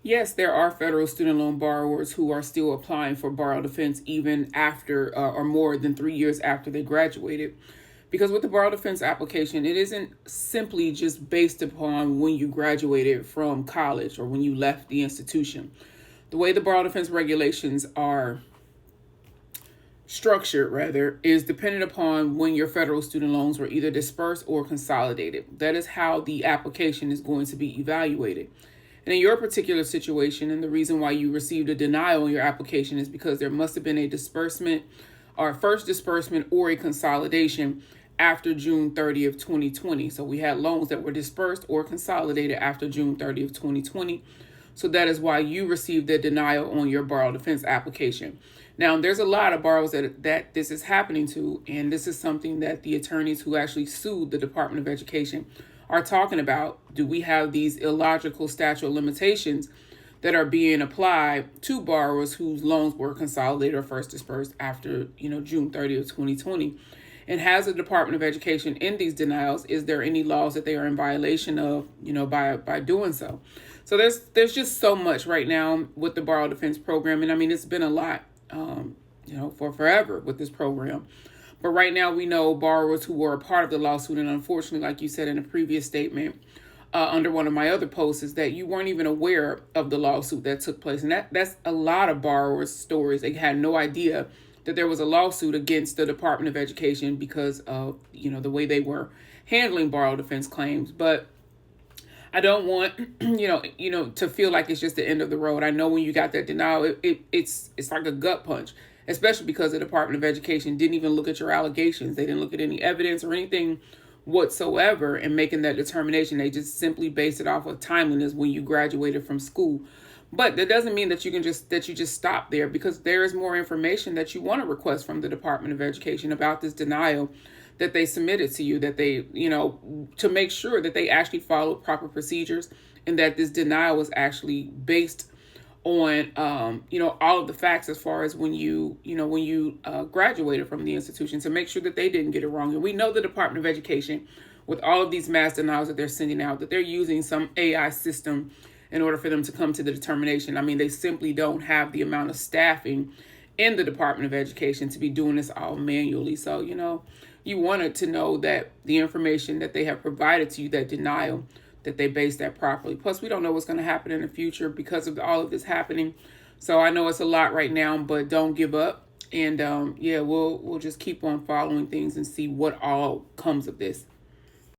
Yes, there are federal student loan borrowers who are still applying for borrow defense even after or more than 3 years after they graduated. Because with the borrow defense application, it isn't simply just based upon when you graduated from college or when you left the institution. The way the borrow defense regulations are structured, rather, is dependent upon when your federal student loans were either dispersed or consolidated. That is how the application is going to be evaluated. And in your particular situation, and the reason why you received a denial on your application is because there must have been a disbursement or a first disbursement or a consolidation after June 30th, 2020. So we had loans that were dispersed or consolidated after June 30th, 2020. So that is why you received a denial on your borrow defense application. Now, there's a lot of borrowers that this is happening to, and this is something that the attorneys who actually sued the Department of Education are talking about. Do we have these illogical statute of limitations that are being applied to borrowers whose loans were consolidated or first dispersed after, June 30th, 2020? And has the Department of Education in these denials, is there any laws that they are in violation of, by doing so? So there's just so much right now with the borrow defense program. And I mean, it's been a lot, for forever with this program. But right now we know borrowers who were a part of the lawsuit, and unfortunately, like you said in a previous statement, under one of my other posts, is that you weren't even aware of the lawsuit that took place. And that's a lot of borrowers' stories. They had no idea that there was a lawsuit against the Department of Education because of, the way they were handling borrow defense claims. But I don't want, to feel like it's just the end of the road. I know when you got that denial, it's like a gut punch, especially because the Department of Education didn't even look at your allegations. They didn't look at any evidence or anything whatsoever in making that determination. They just simply based it off of timeliness when you graduated from school. But that doesn't mean that you just stop there, because there is more information that you want to request from the Department of Education about this denial that they submitted to you, that they, to make sure that they actually followed proper procedures and that this denial was actually based on, all of the facts as far as when you graduated from the institution, to make sure that they didn't get it wrong. And we know the Department of Education, with all of these mass denials that they're sending out, that they're using some AI system in order for them to come to the determination. I mean, they simply don't have the amount of staffing in the Department of Education to be doing this all manually. So, you wanted to know that the information that they have provided to you, that denial, that they based that properly. Plus, we don't know what's going to happen in the future because of all of this happening. So I know it's a lot right now, but don't give up. And we'll just keep on following things and see what all comes of this.